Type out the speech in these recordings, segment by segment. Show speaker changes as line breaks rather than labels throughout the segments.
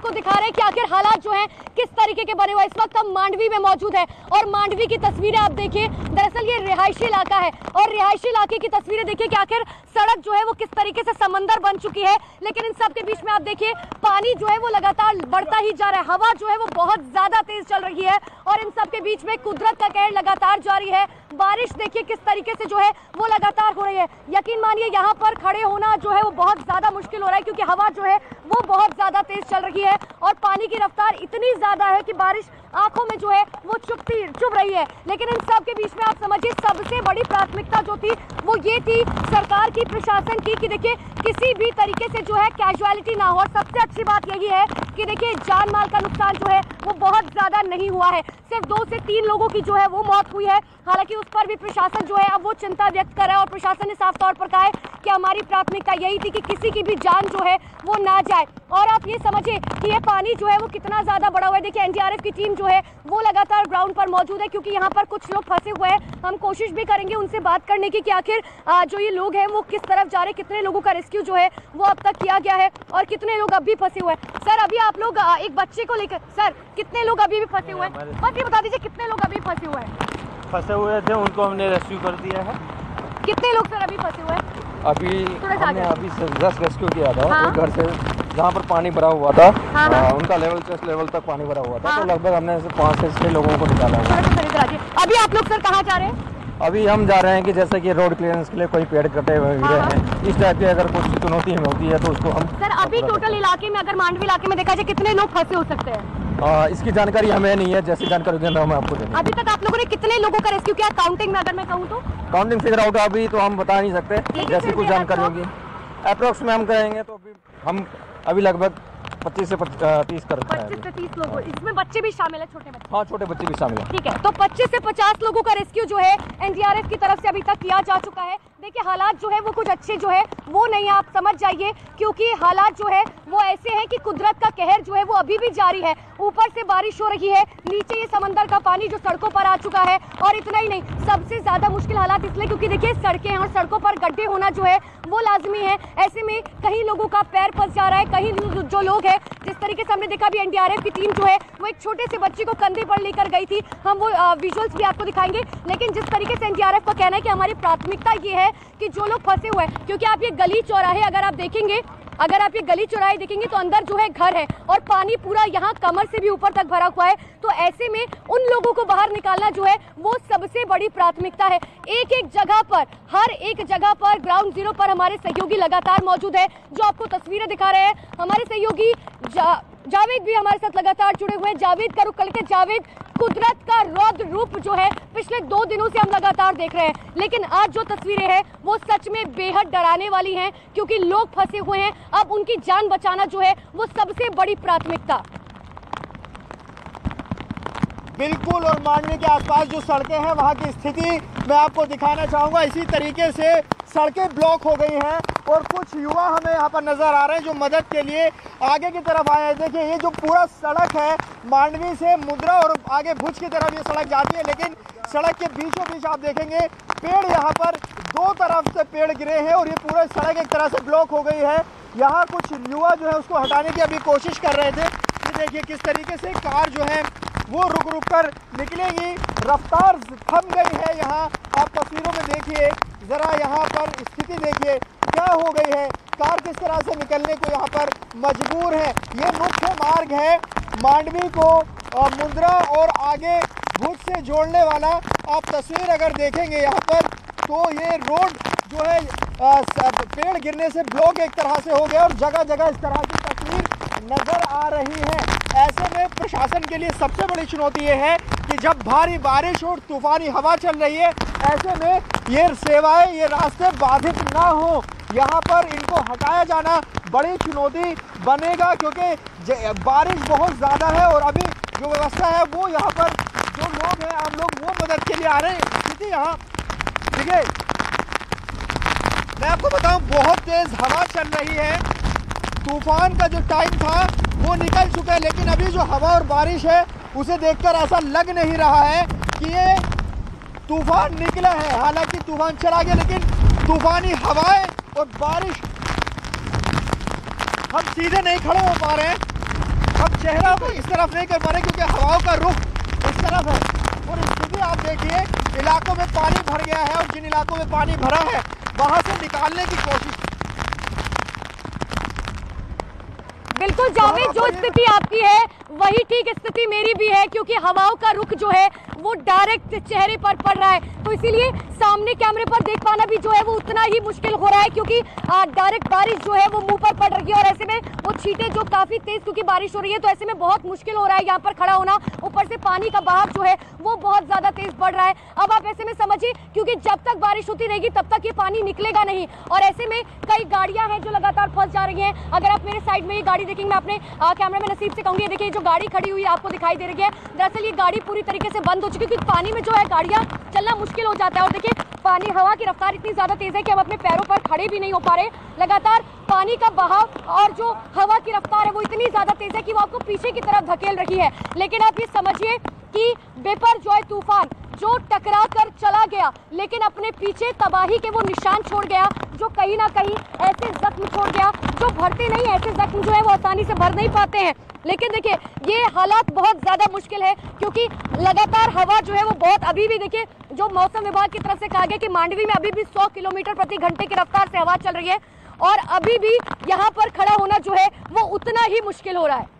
आपको दिखा रहे हैं कि आखिर हालात जो हैं किस तरीके के बने हुए। इस वक्त हम मांडवी में मौजूद है और मांडवी की तस्वीरें आप देखिए। दरअसल ये रिहायशी इलाका है और रिहायशी इलाके की तस्वीरें देखिए कि आखिर सड़क जो है वो किस तरीके से समंदर बन चुकी है। लेकिन इन सब के बीच में आप देखिए पानी जो है वो लगातार बढ़ता ही जा रहा है। हवा जो है वो बहुत ज्यादा तेज चल रही है और इन सब के बीच में कुदरत का कहर लगातार जारी है। बारिश देखिए किस तरीके से जो है वो लगातार हो रही है। यकीन मानिए यहाँ पर खड़े होना जो है वो बहुत ज्यादा मुश्किल हो रहा है क्योंकि हवा जो है वो बहुत ज्यादा तेज चल रही है और पानी की रफ्तार इतनी ज्यादा है कि बारिश आंखों में जो है वो चुभ रही है। लेकिन इन सब के बीच में आप समझिए सबसे बड़ी प्राथमिकता जो थी वो ये थी सरकार की, प्रशासन की, कि देखिए किसी भी तरीके से जो है कैजुअलिटी ना हो। और सबसे अच्छी बात यही है कि देखिए जान माल का नुकसान जो है वो बहुत ज्यादा नहीं हुआ है। सिर्फ 2 से 3 लोगों की जो है वो मौत हुई है। हालांकि उस पर भी प्रशासन जो है अब वो चिंता व्यक्त कर रहा है और प्रशासन ने साफ तौर पर कहा है कि हमारी प्राथमिकता यही थी कि किसी की भी जान जो है वो ना जाए। और आप ये समझिए कि ये पानी जो है वो कितना ज्यादा बढ़ा हुआ है। देखिए एनडीआरएफ की टीम जो है वो लगातार ग्राउंड पर मौजूद है क्योंकि यहाँ पर कुछ लोग फंसे हुए हैं। हम कोशिश भी करेंगे उनसे बात करने की कि आखिर जो ये लोग हैं वो किस तरफ जा रहे हैं, कितने लोगों का रेस्क्यू जो है वो अब तक किया गया है और कितने लोग अभी फंसे हुए हैं। सर अभी आप लोग एक बच्चे को लेकर, सर कितने लोग अभी भी फंसे हुए हैं, बस ये बता दीजिए कितने लोग अभी फंसे हुए हैं?
फंसे हुए थे उनको हमने रेस्क्यू कर दिया है।
कितने लोग सर अभी फंसे हुए हैं?
हमने अभी 10 रेस्क्यू किया था। हाँ? घर से जहाँ पर पानी भरा हुआ था, हाँ? उनका लेवल चेस्ट लेवल तक पानी भरा हुआ था। हाँ? तो लगभग हमने 5 से 6 लोगों को निकाला है।
अभी आप लोग सर कहाँ जा रहे हैं?
अभी हम जा रहे हैं कि जैसे कि रोड क्लियरेंस के लिए कोई पेड़ कटे हुए हैं, इस टाइप की अगर कुछ चुनौती हमें होती है तो उसको हम।
सर अभी टोटल इलाके में अगर मांडवी इलाके में देखा जाए कितने लोग फंसे हो सकते हैं?
इसकी जानकारी हमें नहीं है, जैसी जानकारी होगी हम आपको देंगे।
अभी तक आप लोगों ने कितने लोगों का रेस्क्यू किया काउंटिंग में, अगर मैं कहूँ तो?
काउंटिंग फिगर आउट अभी तो हम बता नहीं सकते, जैसी कुछ जानकारी होगी अप्रोक्स में हम करेंगे। तो हम अभी लगभग 25 से 30 कर
25 से 30 लोग, इसमें बच्चे भी शामिल है, छोटे बच्चे?
हाँ छोटे बच्चे भी शामिल है।
ठीक है, तो 25 से 50 लोगों का रेस्क्यू जो है एनडीआरएफ की तरफ से अभी तक किया जा चुका है। देखिए हालात जो है वो कुछ अच्छे जो है वो नहीं, आप समझ जाइए, क्योंकि हालात जो है वो ऐसे हैं कि कुदरत का कहर जो है वो अभी भी जारी है। ऊपर से बारिश हो रही है, नीचे ये समंदर का पानी जो सड़कों पर आ चुका है। और इतना ही नहीं, सबसे ज्यादा मुश्किल हालात इसलिए क्योंकि देखिए सड़कें हैं और सड़कों पर गड्ढे होना जो है वो लाजमी है। ऐसे में कहीं लोगों का पैर फंस जा रहा है, कहीं जो लोग हैं, जिस तरीके से हमने देखा भी एनडीआरएफ की टीम जो है वो एक छोटे से बच्चे को कंधे पर लेकर गई थी। हम वो विजुअल्स भी आपको दिखाएंगे। लेकिन जिस तरीके से एनडीआरएफ का कहना है कि हमारी प्राथमिकता ये है कि जो लोग फंसे हुए हैं, क्योंकि आप ये गली चौराहे अगर आप देखेंगे, अगर आप ये गली चौराहे देखेंगे तो अंदर जो है घर है और पानी पूरा यहाँ कमर से भी ऊपर तक भरा हुआ है। तो ऐसे में उन लोगों को बाहर निकालना जो है वो सबसे बड़ी प्राथमिकता है। एक एक जगह पर, हर एक जगह पर ग्राउंड जीरो पर हमारे सहयोगी लगातार मौजूद है, जो आपको तस्वीरें दिखा रहे हैं। हमारे सहयोगी जावेद भी हमारे साथ लगातार जुड़े हुए हैं। जावेद का रुख करके, जावेद, कुदरत का रौद्र रूप जो है पिछले 2 दिनों से हम लगातार देख रहे हैं, लेकिन आज जो तस्वीरें हैं वो सच में बेहद डराने वाली हैं, क्योंकि लोग फंसे हुए हैं। अब उनकी जान बचाना जो है वो सबसे बड़ी प्राथमिकता।
बिल्कुल, और मांडवी के आसपास जो सड़कें हैं वहां की स्थिति मैं आपको दिखाना चाहूंगा। इसी तरीके से सड़कें ब्लॉक हो गई हैं और कुछ युवा हमें यहाँ पर नजर आ रहे हैं जो मदद के लिए आगे की तरफ आए हैं। देखिए ये जो पूरा सड़क है मांडवी से मुद्रा और आगे भुज की तरफ ये सड़क जाती है, लेकिन सड़क के बीचों बीच आप देखेंगे पेड़, यहाँ पर 2 तरफ से पेड़ गिरे हैं और ये पूरा सड़क एक तरह से ब्लॉक हो गई है। यहाँ कुछ युवा जो है उसको हटाने की अभी कोशिश कर रहे थे। ये देखिए किस तरीके से कार जो है वो रुक रुक कर निकलेंगी, रफ्तार थम गई है। यहाँ आप तस्वीरों में देखिए जरा, यहाँ पर स्थिति देखिए क्या हो गई है, कार किस तरह से निकलने को यहाँ पर मजबूर है। ये मुख्य मार्ग है मांडवी को मुंद्रा और आगे भुज से जोड़ने वाला। आप तस्वीर अगर देखेंगे यहाँ पर तो ये रोड जो है पेड़ गिरने से ब्लॉक एक तरह से हो गया और जगह जगह इस तरह की तस्वीर नजर आ रही है। ऐसे में प्रशासन के लिए सबसे बड़ी चुनौती ये है कि जब भारी बारिश और तूफानी हवा चल रही है, ऐसे में ये सेवाएं, ये रास्ते बाधित ना हो, यहाँ पर इनको हटाया जाना बड़ी चुनौती बनेगा, क्योंकि बारिश बहुत ज़्यादा है और अभी जो व्यवस्था है वो यहाँ पर जो लोग हैं, आम लोग, वो मदद के लिए आ रहे हैं। क्योंकि यहाँ देखिए मैं आपको बताऊं बहुत तेज़ हवा चल रही है, तूफान का जो टाइम था वो निकल चुका है, लेकिन अभी जो हवा और बारिश है उसे देखकर ऐसा लग नहीं रहा है कि ये तूफान निकला है। हालांकि तूफान चला गया, लेकिन तूफानी हवाएं और बारिश, हम सीधे नहीं खड़े हो पा रहे हैं। चेहरा को इस तरफ नहीं कर पा रहे क्योंकि हवाओं का रुख इस तरफ है। और स्थिति आप देखिए, इलाकों में पानी भर गया है और जिन इलाकों में पानी भरा है वहां से निकालने की कोशिश।
बिल्कुल जावेद, जो स्थिति आपकी है वही ठीक स्थिति मेरी भी है, क्योंकि हवाओं का रुख जो है वो डायरेक्ट चेहरे पर पड़ रहा है, तो इसीलिए सामने कैमरे पर देख पाना भी जो है वो उतना ही मुश्किल हो रहा है, क्योंकि डायरेक्ट बारिश जो है वो मुंह पर पड़ रही है और ऐसे में वो छींटे जो काफी तेज क्योंकि बारिश हो रही है, तो ऐसे में बहुत मुश्किल हो रहा है यहाँ पर खड़ा होना। ऊपर से पानी का बहाव जो है वो बहुत ज्यादा तेज बढ़ रहा है। अब आप ऐसे में समझिए, क्योंकि जब तक बारिश होती रहेगी तब तक ये पानी निकलेगा नहीं, और ऐसे में कई गाड़ियां हैं जो लगातार फंस जा रही हैं। अगर आप मेरे साइड में ये गाड़ी देखेंगे, मैं अपने कैमरा में नसीब से कहूंगी, देखिए जो गाड़ी खड़ी हुई आपको दिखाई दे रही है, दरअसल ये गाड़ी पूरी तरीके से बंद हो चुकी है, क्योंकि पानी में जो है गाड़ियां चलना मुश्किल हो जाता है। और देखिए पानी, हवा की रफ्तार इतनी ज्यादा तेज है कि हम अपने पैरों पर खड़े भी नहीं हो पा रहे। लगातार पानी का बहाव और जो हवा की रफ्तार है वो इतनी ज्यादा तेज है कि वो आपको पीछे की तरफ धकेल रही है। लेकिन आप ये समझिए कि बिपरजॉय तूफान जो टकरा कर चला गया, लेकिन अपने पीछे तबाही के वो निशान छोड़ गया, जो कहीं ना कहीं ऐसे जख्म छोड़ गया जो भरते नहीं, ऐसे जख्म जो है वो आसानी से भर नहीं पाते हैं। लेकिन देखिए ये हालात बहुत ज्यादा मुश्किल है, क्योंकि लगातार हवा जो है वो बहुत, अभी भी देखिए जो मौसम विभाग की तरफ से कहा गया कि मांडवी में अभी भी 100 किलोमीटर प्रति घंटे की रफ्तार से हवा चल रही है, और अभी भी यहाँ पर खड़ा होना जो है वो उतना ही मुश्किल हो रहा है।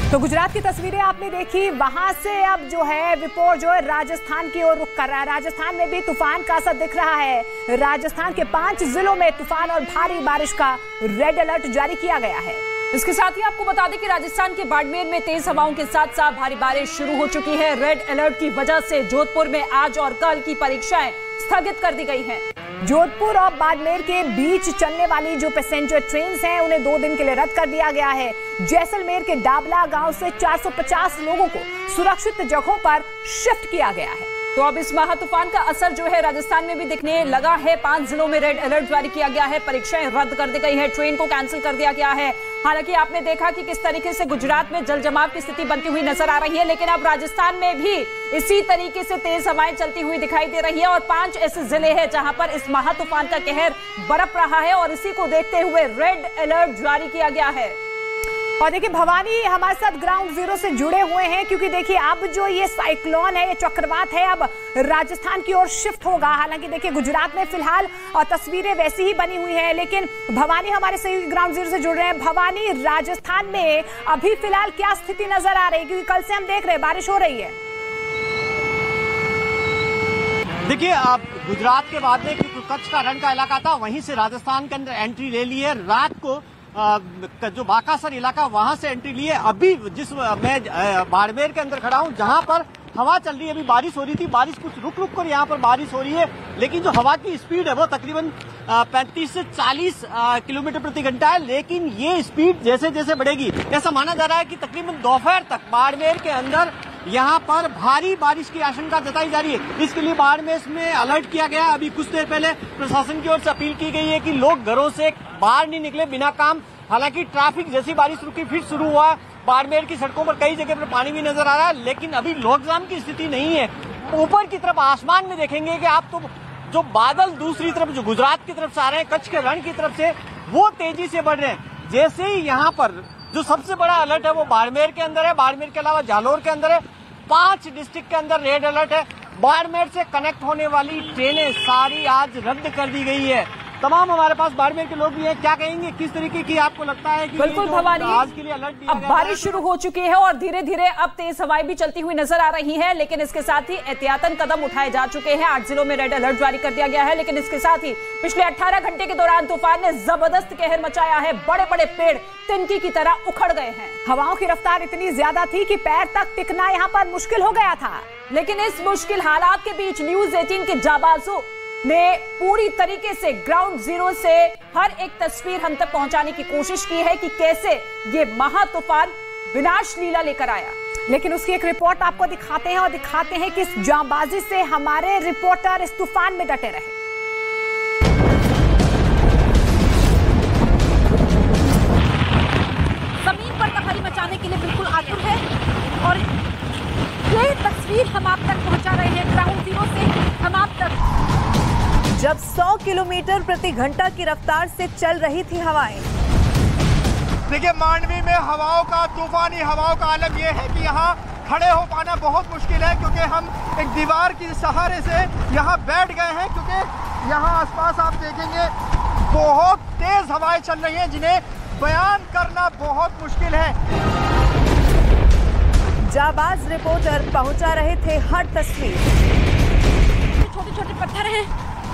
तो गुजरात की तस्वीरें आपने देखी, वहां से अब जो है विपोर जो है राजस्थान की ओर रुख कर रहा है। राजस्थान में भी तूफान का असर दिख रहा है। राजस्थान के 5 जिलों में तूफान और भारी बारिश का रेड अलर्ट जारी किया गया है।
इसके साथ ही आपको बता दें कि राजस्थान के बाड़मेर में तेज हवाओं के साथ साथ भारी बारिश शुरू हो चुकी है। रेड अलर्ट की वजह से जोधपुर में आज और कल की परीक्षाएं स्थगित कर दी गई हैं।
जोधपुर और बाड़मेर के बीच चलने वाली जो पैसेंजर ट्रेन हैं उन्हें 2 दिन के लिए रद्द कर दिया गया है। जैसलमेर के डाबला गांव से 450 लोगों को सुरक्षित जगहों पर शिफ्ट किया गया है।
तो अब इस महा तूफान का असर जो है राजस्थान में भी दिखने लगा है। 5 जिलों में रेड अलर्ट जारी किया गया है, परीक्षाएं रद्द कर दी गई है, ट्रेन को कैंसिल कर दिया गया है। हालांकि आपने देखा कि किस तरीके से गुजरात में जल जमाव की स्थिति बनती हुई नजर आ रही है, लेकिन अब राजस्थान में भी इसी तरीके से तेज हवाएं चलती हुई दिखाई दे रही है। और 5 ऐसे जिले हैं जहां पर इस महा तूफान का कहर बरप रहा है, और इसी को देखते हुए रेड अलर्ट जारी किया गया है।
और देखिए भवानी हमारे साथ ग्राउंड जीरो से जुड़े हुए हैं, क्योंकि देखिए अब जो ये साइक्लोन है, ये चक्रवात है, अब राजस्थान की ओर शिफ्ट होगा। हालांकि देखिए गुजरात में फिलहाल तस्वीरें वैसी ही बनी हुई हैं, लेकिन भवानी हमारे सही ग्राउंड जीरो से जुड़ रहे हैं। भवानी, राजस्थान में अभी फिलहाल क्या स्थिति नजर आ रही है, क्योंकि कल से हम देख रहे हैं बारिश हो रही है।
देखिए आप गुजरात के बाद में कच्छ का रण का इलाका था, वहीं से राजस्थान के अंदर एंट्री ले ली है। रात को जो बाकासर इलाका वहां से एंट्री ली है। अभी जिस मैं बाड़मेर के अंदर खड़ा हूं, जहां पर हवा चल रही है, अभी बारिश हो रही थी, बारिश कुछ रुक रुक कर यहाँ पर बारिश हो रही है, लेकिन जो हवा की स्पीड है वो तकरीबन 35 से 40 किलोमीटर प्रति घंटा है। लेकिन ये स्पीड जैसे जैसे बढ़ेगी, ऐसा माना जा रहा है कि तकरीबन दोपहर तक बाड़मेर के अंदर यहाँ पर भारी बारिश की आशंका जताई जा रही है। इसके लिए बाड़मेर में अलर्ट किया गया। अभी कुछ देर पहले प्रशासन की ओर से अपील की गई है कि लोग घरों से बाहर नहीं निकले बिना काम। हालांकि ट्रैफिक जैसी बारिश रुकी फिर शुरू हुआ। बाड़मेर की सड़कों पर कई जगह पर पानी भी नजर आ रहा है, लेकिन अभी लॉकडाउन की स्थिति नहीं है। ऊपर की तरफ आसमान में देखेंगे कि आप तो जो बादल दूसरी तरफ जो गुजरात की तरफ से आ रहे हैं, कच्छ के रण की तरफ से, वो तेजी से बढ़ रहे हैं। जैसे ही यहाँ पर जो सबसे बड़ा अलर्ट है वो बाड़मेर के अंदर है, बाड़मेर के अलावा जालोर के अंदर है। 5 डिस्ट्रिक्ट के अंदर रेड अलर्ट है। बाड़मेर से कनेक्ट होने वाली ट्रेनें सारी आज रद्द कर दी गई है। तमाम हमारे पास बाड़मेर के लोग भी हैं, क्या कहेंगे, किस तरीके की आपको लगता है कि
बिल्कुल भवानी,
आज के लिए अलर्ट दिया
अब बारिश शुरू हो चुकी है और धीरे धीरे अब तेज हवाएं भी चलती हुई नजर आ रही है, लेकिन इसके साथ ही एहतियातन कदम उठाए जा चुके हैं। 8 जिलों में रेड अलर्ट जारी कर दिया गया है, लेकिन इसके साथ ही पिछले 18 घंटे के दौरान तूफान ने जबरदस्त कहर मचाया है। बड़े बड़े पेड़ तिनकी की तरह उखड़ गए हैं।
हवाओं की रफ्तार इतनी ज्यादा थी कि पैर तक टिकना यहाँ पर मुश्किल हो गया था।
लेकिन इस मुश्किल हालात के बीच न्यूज 18 के जाबाजों ने पूरी तरीके से ग्राउंड जीरो से हर एक तस्वीर हम तक पहुंचाने की कोशिश की है कि कैसे ये महा तूफान विनाश लीला लेकर आया।
लेकिन उसकी एक रिपोर्ट आपको दिखाते हैं और दिखाते हैं कि इस जांबाजी से हमारे रिपोर्टर इस तूफान में डटे रहे।
जमीन पर तबाही मचाने के लिए बिल्कुल आतुर है
और ये तस्वीर हम आप तक पहुंचा रहे हैं ग्राउंड जीरो से। हम आप तक
जब 100 किलोमीटर प्रति घंटा की रफ्तार से चल रही थी हवाएं।
देखिए मांडवी में हवाओं का, तूफानी हवाओं का आलम यह है कि यहाँ खड़े हो पाना बहुत मुश्किल है, क्योंकि हम एक दीवार के सहारे से यहाँ बैठ गए हैं, क्योंकि यहाँ आसपास आप देखेंगे बहुत तेज हवाएं चल रही हैं जिन्हें बयान करना बहुत मुश्किल है।
जाबाज रिपोर्टर पहुंचा रहे थे हर तस्वीर।
छोटे छोटे पत्थर हैं,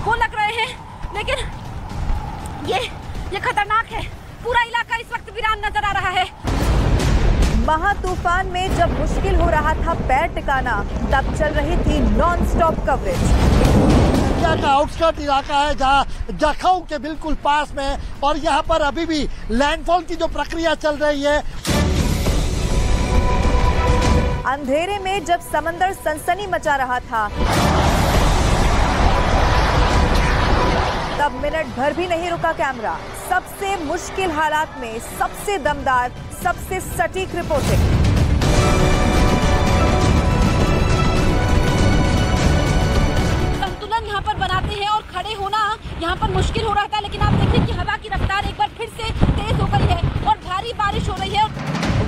वो लग रहे हैं, लेकिन ये खतरनाक है। पूरा इलाका इस वक्त वीरान नजर आ रहा है।
महा तूफान में जब मुश्किल हो रहा था पैर टिकाना, तब चल रही थी नॉन स्टॉप कवरेज।
इंडिया का आउटस्कर्ट इलाका है जहां जखौ के बिल्कुल पास में है, और यहाँ पर अभी भी लैंडफॉल की जो प्रक्रिया चल रही है।
अंधेरे में जब समंदर सनसनी मचा रहा था, तब मिनट भर भी नहीं रुका कैमरा। सबसे मुश्किल हालात में सबसे दमदार, सबसे सटीक रिपोर्टिंग।
संतुलन यहाँ पर बनाते हैं और खड़े होना यहाँ पर मुश्किल हो रहा था, लेकिन आप देखिए कि हवा की रफ्तार एक बार फिर से तेज हो गई है और भारी बारिश हो रही है।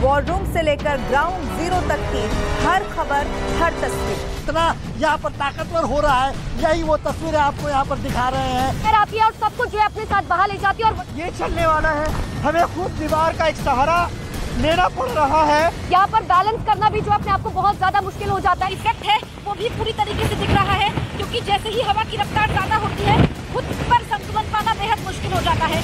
वॉर रूम से लेकर ग्राउंड जीरो तक की हर खबर, हर तस्वीर।
इतना यहाँ पर ताकतवर हो रहा है, यही वो तस्वीरें आपको यहाँ पर दिखा रहे हैं।
आती है और सब कुछ जो है अपने साथ बहा ले जाती है, और
ये चलने वाला है, हमें खुद दीवार का एक सहारा लेना पड़ रहा है।
यहाँ पर बैलेंस करना भी जो अपने आप को बहुत ज्यादा मुश्किल हो जाता है।
इफेक्ट है वो भी पूरी तरीके से दिख रहा है, क्योंकि जैसे ही हवा की रफ्तार ज्यादा होती है, खुद पर संतुलन पाना बेहद मुश्किल हो जाता है।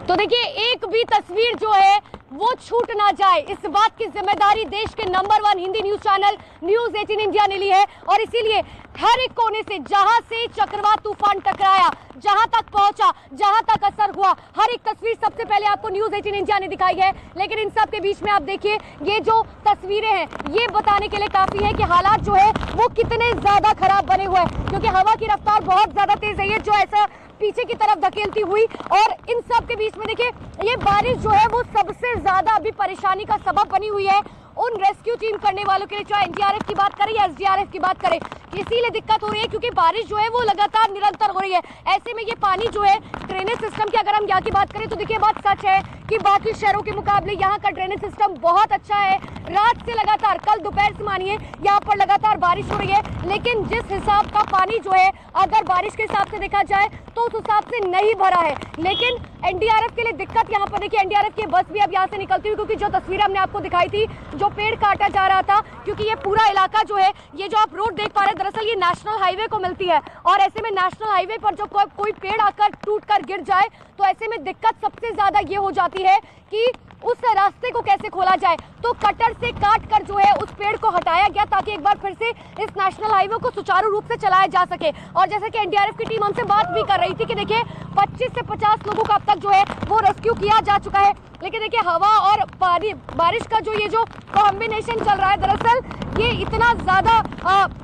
तो देखिए एक भी तस्वीर जो है वो छूट ना जाए, इस बात की जिम्मेदारी देश के number 1 Hindi news channel news 18 India ने ली है, और इसीलिए हर एक कोने से जहां से चक्रवात तूफान टकराया, जहां तक पहुंचा, जहां तक असर हुआ, हर एक तस्वीर सबसे पहले आपको न्यूज 18 इंडिया ने दिखाई है। लेकिन इन सब के बीच में आप देखिए ये जो तस्वीरें हैं ये बताने के लिए काफी है कि हालात जो है वो कितने ज्यादा खराब बने हुए हैं, क्योंकि हवा की रफ्तार बहुत ज्यादा तेज है, ये जो ऐसा पीछे की तरफ धकेलती हुई, और इन सब के बीच में देखिए ये बारिश जो है वो सबसे ज्यादा अभी परेशानी का सबब बनी हुई है उन रेस्क्यू टीम करने वालों के लिए, चाहे एनडीआरएफ की बात करें या एसडीआरएफ की बात करें। इसीलिए दिक्कत हो रही है क्योंकि बारिश जो है वो लगातार निरंतर हो रही है। ऐसे में ये पानी जो है ड्रेनेज सिस्टम की अगर हम यहाँ की बात करें तो देखिए बात सच है कि बाकी शहरों के मुकाबले यहाँ का ड्रेनेज सिस्टम बहुत अच्छा है। रात से लगातार, कल दोपहर से मानिए यहाँ पर लगातार बारिश हो रही है, लेकिन जिस हिसाब का पानी जो है अगर बारिश के हिसाब से देखा जाए तो उस हिसाब से नहीं भरा है। लेकिन एनडीआरएफ के लिए दिक्कत यहाँ पर देखिए, एनडीआरएफ की बस भी अब यहाँ से निकलती हुई, क्योंकि जो तस्वीर हमने आपको दिखाई थी जो पेड़ काटा जा रहा था, क्योंकि ये पूरा इलाका जो है, ये जो आप रोड देख पा रहे हैं दरअसल ये नेशनल हाईवे को मिलती है, और ऐसे में नेशनल हाईवे पर जो कोई पेड़ आकर टूट कर गिर जाए तो ऐसे में दिक्कत सबसे ज्यादा ये हो जाती है कि उस रास्ते को कैसे खोला जाए। तो कटर से काट कर जो है उस पेड़ को हटाया गया ताकि एक बार फिर से इस नेशनल हाईवे को सुचारू रूप से चलाया जा सके। और जैसे कि एनडीआरएफ की टीम हमसे बात भी कर रही थी कि देखिए 25 से 50 लोगों का अब तक जो है वो रेस्क्यू किया जा चुका है। लेकिन देखिए हवा और बारिश का जो ये जो कॉम्बिनेशन चल रहा है दरअसल ये इतना ज्यादा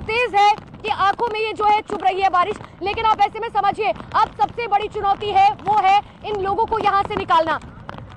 तेज है कि आंखों में ये जो है चुभ रही है बारिश। लेकिन आप ऐसे में समझिए अब सबसे बड़ी चुनौती है वो है इन लोगों को यहाँ से निकालना।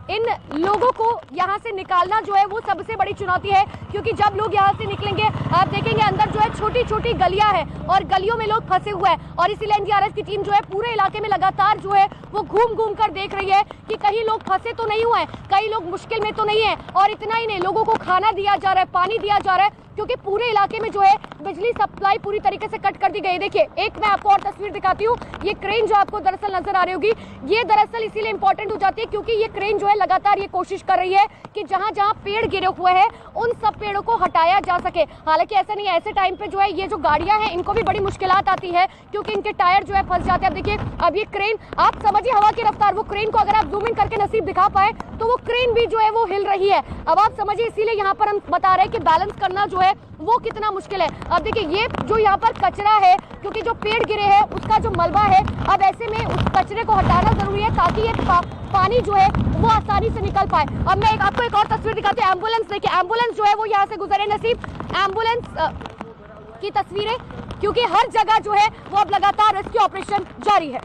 इन लोगों को यहाँ से निकालना जो है वो सबसे बड़ी चुनौती है, क्योंकि जब लोग यहाँ से निकलेंगे आप देखेंगे अंदर जो है छोटी छोटी गलियां हैं और गलियों में लोग फंसे हुए हैं। और इसीलिए एनडीआरएफ की टीम जो है पूरे इलाके में लगातार जो है वो घूम घूम कर देख रही है कि कहीं लोग फंसे तो नहीं हुए हैं, कई लोग मुश्किल में तो नहीं है। और इतना ही नहीं, लोगों को खाना दिया जा रहा है, पानी दिया जा रहा है, क्योंकि पूरे इलाके में जो है बिजली सप्लाई पूरी तरीके से कट कर दी गई है। देखिए एक मैं आपको और तस्वीर दिखाती हूँ, ये क्रेन जो आपको दरअसल नजर आ रही होगी ये दरअसल इसीलिए इंपॉर्टेंट हो जाती है क्योंकि ये क्रेन जो है लगातार ये कोशिश कर रही है कि जहां जहां पेड़ गिरे हुए हैं उन सब पेड़ों को हटाया जा सके। हालांकि ऐसा नहीं है, ऐसे टाइम पे जो है ये जो गाड़ियां हैं इनको भी बड़ी मुश्किलात आती है क्योंकि इनके टायर जो है फंस जाते हैं। अब देखिए अब ये क्रेन, आप समझिए हवा की रफ्तार, वो क्रेन को अगर आप जूम इन करके नसीब दिखा पाए तो वो क्रेन भी जो है वो हिल रही है। अब आप समझिए इसीलिए यहाँ पर हम बता रहे हैं कि बैलेंस करना जो है वो कितना मुश्किल है। अब देखिए ये जो यहाँ पर कचरा है, क्योंकि जो पेड़ गिरे हैं उसका जो मलबा है, अब ऐसे में उस कचरे को हटाना जरूरी है ताकि ये पानी जो है वो आसानी से निकल पाए। अब मैं आपको एक और तस्वीर दिखाती हूँ, एम्बुलेंस देखिए, एम्बुलेंस जो है वो यहाँ से गुजरे नसीब, एम्बुलेंस की तस्वीरें, क्योंकि हर जगह जो है वो अब लगातार रेस्क्यू ऑपरेशन जारी है।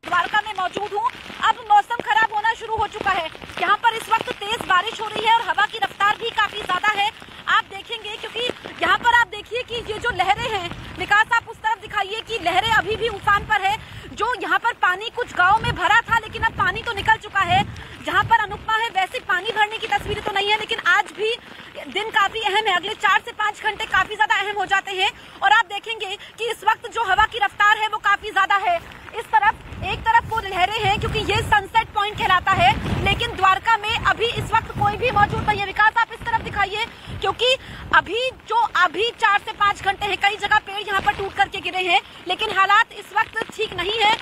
द्वारका में
मौजूद हूँ। अब मौसम खराब होना शुरू हो चुका है। यहाँ पर इस वक्त तेज बारिश हो रही है और हवा की रफ्तार भी काफी ज्यादा है। आप देखेंगे क्योंकि यहाँ पर आप देखिए कि ये जो लहरें हैं, विकास आप उस तरफ दिखाइए कि लहरें अभी भी उफान पर है। जो यहाँ पर पानी कुछ गाँव में भरा था, लेकिन अब पानी तो निकल चुका है। जहाँ पर अनुपमा है वैसे पानी भरने की तस्वीरें तो नहीं है, लेकिन आज भी दिन काफी अहम है। अगले 4 से 5 घंटे काफी ज्यादा अहम हो जाते हैं और आप देखेंगे कि इस वक्त जो हवा की रफ्तार है वो काफी ज्यादा है। इस तरफ एक तरफ वो लहरें हैं क्योंकि ये सनसेट पॉइंट कहलाता है, लेकिन द्वारका में अभी इस वक्त कोई भी मौजूद नहीं है। विकास आप इस तरफ दिखाइए क्योंकि अभी 4 से 5 घंटे हैं, कई जगह पेड़ यहाँ पर टूट करके गिरे हैं, लेकिन हालात इस वक्त ठीक नहीं है।